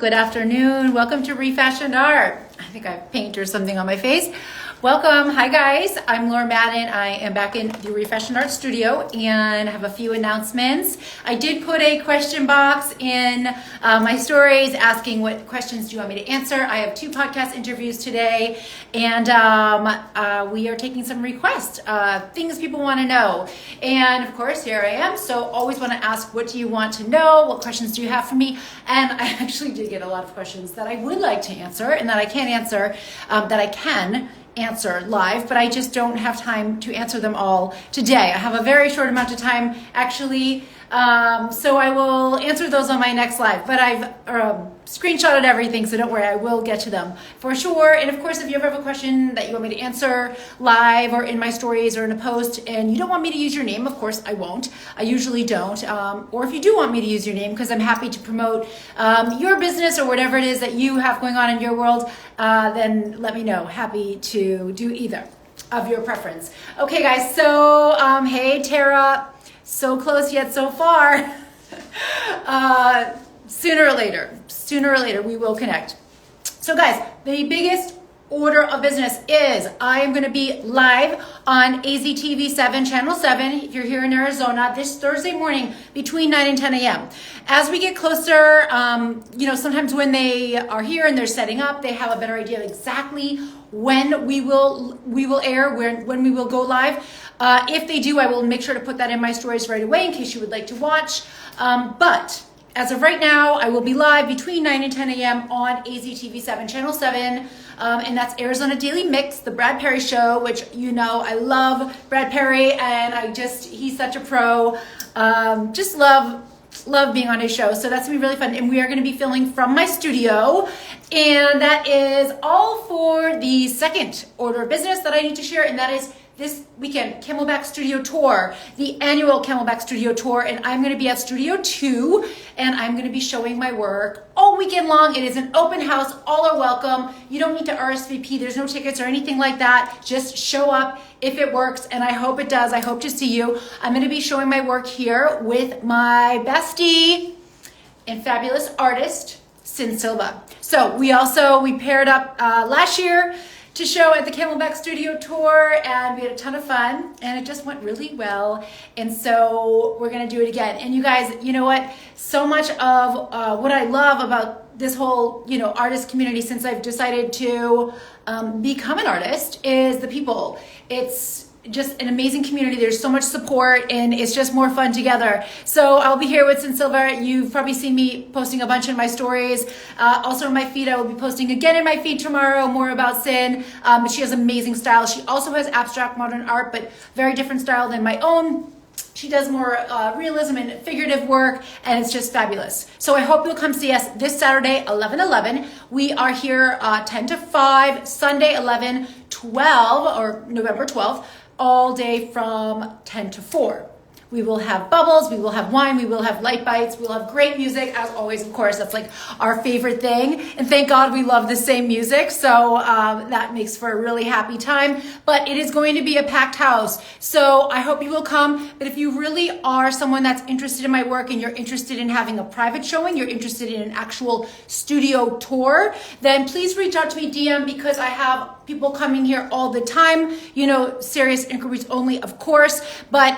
good afternoon. Welcome to ReFashioned Art. I think I have paint or something on my face. Welcome. Hi guys, I'm Laura Madden. I am back in the ReFashioned Art studio and have a few announcements. I did put a question box in my stories asking what questions do you want me to answer. I have 2 podcast interviews today and we are taking some requests, things people want to know. And of course, here I am. So always want to ask, what do you want to know? What questions do you have for me? And I actually did get a lot of questions that I would like to answer and that I can't answer, that I can answer live, but I just don't have time to answer them all today. I have a very short amount of time actually, so I will answer those on my next live, but I've screenshotted everything, so don't worry, I will get to them for sure. And of course, if you ever have a question that you want me to answer live or in my stories or in a post and you don't want me to use your name, of course I won't. I usually don't. Or if you do want me to use your name, because I'm happy to promote your business or whatever it is that you have going on in your world, then let me know. Happy to do either of your preference. Okay guys, so hey Tara, so close yet so far. Sooner or later we will connect. So guys, the biggest order of business is I am going to be live on AZTV7 channel 7 if you're here in Arizona this Thursday morning between 9 and 10 a.m. As we get closer, sometimes when they are here and they're setting up, they have a better idea of exactly when we will air, when we will go live. If they do, I will make sure to put that in my stories right away in case you would like to watch. But as of right now, I will be live between 9 and 10 a.m. on AZTV7 channel 7. And that's Arizona Daily Mix, the Brad Perry show, which you know I love Brad Perry, and he's such a pro. Just love being on his show. So that's gonna be really fun. And we are gonna be filming from my studio. And that is all for the second order of business that I need to share, and that is this weekend, Camelback Studio Tour, the annual Camelback Studio Tour, and I'm gonna be at Studio 2, and I'm gonna be showing my work all weekend long. It is an open house, all are welcome. You don't need to RSVP, there's no tickets or anything like that. Just show up if it works, and I hope it does. I hope to see you. I'm gonna be showing my work here with my bestie and fabulous artist, Sin Silva. So we paired up last year to show at the Camelback Studio Tour, and we had a ton of fun, and it just went really well, and so we're gonna do it again. And you guys, you know what? So much of what I love about this whole, artist community since I've decided to become an artist is the people. It's just an amazing community. There's so much support and it's just more fun together. So I'll be here with Sin Silva. You've probably seen me posting a bunch in my stories. Also in my feed, I will be posting again in my feed tomorrow, more about Sin. But she has amazing style. She also has abstract modern art, but very different style than my own. She does more realism and figurative work, and it's just fabulous. So I hope you'll come see us this Saturday, 11/11. We are here 10 to 5, Sunday 11/12, or November 12th, all day from 10 to 4. We will have bubbles, we will have wine, we will have light bites, we'll have great music, as always, of course. That's like our favorite thing. And thank God we love the same music, so that makes for a really happy time. But it is going to be a packed house, so I hope you will come. But if you really are someone that's interested in my work and you're interested in having a private showing, you're interested in an actual studio tour, then please reach out to me DM, because I have people coming here all the time, serious inquiries only, of course, but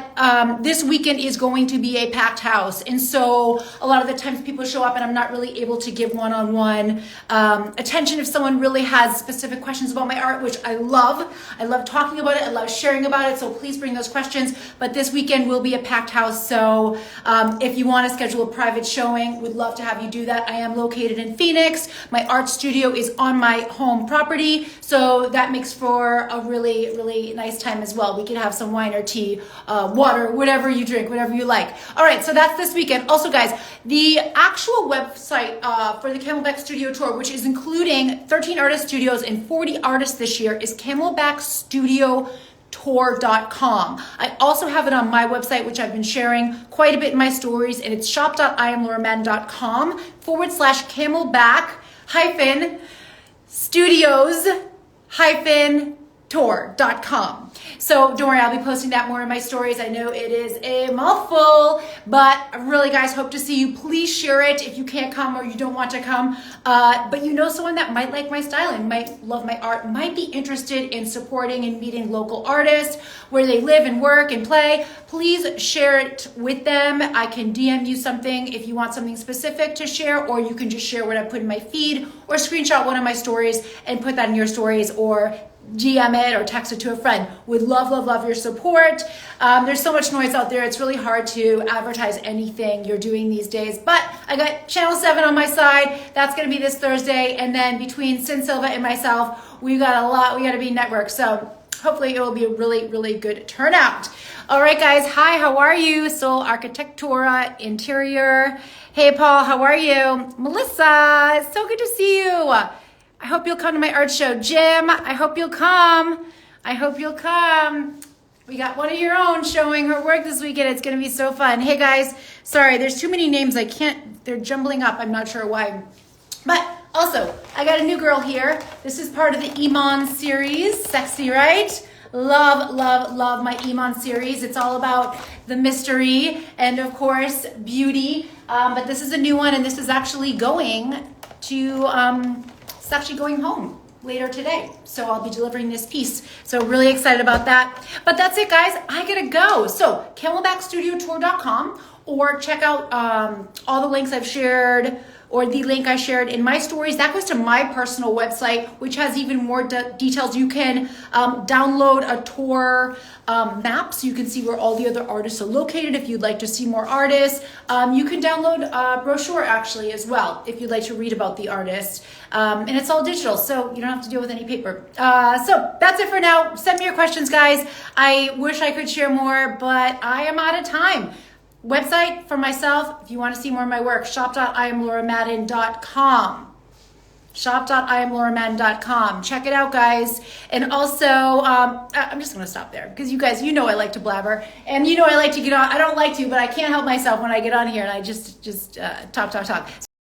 this weekend is going to be a packed house. And so a lot of the times people show up and I'm not really able to give one-on-one attention if someone really has specific questions about my art, which I love. I love talking about it. I love sharing about it. So please bring those questions. But this weekend will be a packed house. So if you want to schedule a private showing, we'd love to have you do that. I am located in Phoenix. My art studio is on my home property. So that makes for a really, really nice time as well. We could have some wine or tea, water, whatever you drink, whatever you like. All right, so that's this weekend. Also, guys, the actual website for the Camelback Studio Tour, which is including 13 artist studios and 40 artists this year, is camelbackstudiotour.com. I also have it on my website, which I've been sharing quite a bit in my stories, and it's shop.iamlauramadden.com/camelback-studios tour.com. So don't worry, I'll be posting that more in my stories. I know it is a mouthful, but really, guys, hope to see you. Please share it if you can't come or you don't want to come. But you know someone that might like my styling, might love my art, might be interested in supporting and meeting local artists where they live and work and play. Please share it with them. I can DM you something if you want something specific to share, or you can just share what I put in my feed or screenshot one of my stories and put that in your stories, or GM it or text it to a friend. Would love, love, love your support. There's so much noise out there. It's really hard to advertise anything you're doing these days. But I got Channel 7 on my side. That's going to be this Thursday. And then between Sin Silva and myself, we've got a lot. We got to be networked. So hopefully it will be a really, really good turnout. All right, guys. Hi, how are you? Soul Architectura Interior. Hey, Paul, how are you? Melissa, it's so good to see you. I hope you'll come to my art show. Jim, I hope you'll come. I hope you'll come. We got one of your own showing her work this weekend. It's going to be so fun. Hey, guys, sorry, there's too many names. I can't, they're jumbling up. I'm not sure why. But also, I got a new girl here. This is part of the Iman series. Sexy, right? Love, love, love my Iman series. It's all about the mystery and, of course, beauty. But this is a new one, and this is actually going to... It's actually going home later today. So I'll be delivering this piece. So really excited about that. But that's it, guys. I gotta go. So camelbackstudiotour.com, or check out all the links I've shared, or the link I shared in my stories. That goes to my personal website, which has even more details. You can download a tour map so you can see where all the other artists are located if you'd like to see more artists. You can download a brochure actually as well if you'd like to read about the artist. And it's all digital, so you don't have to deal with any paper. So that's it for now. Send me your questions, guys. I wish I could share more, but I am out of time. Website for myself, if you want to see more of my work, shop.IamLauraMadden.com. Shop.IamLauraMadden.com. Check it out, guys. And also, I'm just going to stop there because you guys, you know I like to blabber. And you know I like to get on. I don't like to, but I can't help myself when I get on here and I just talk. So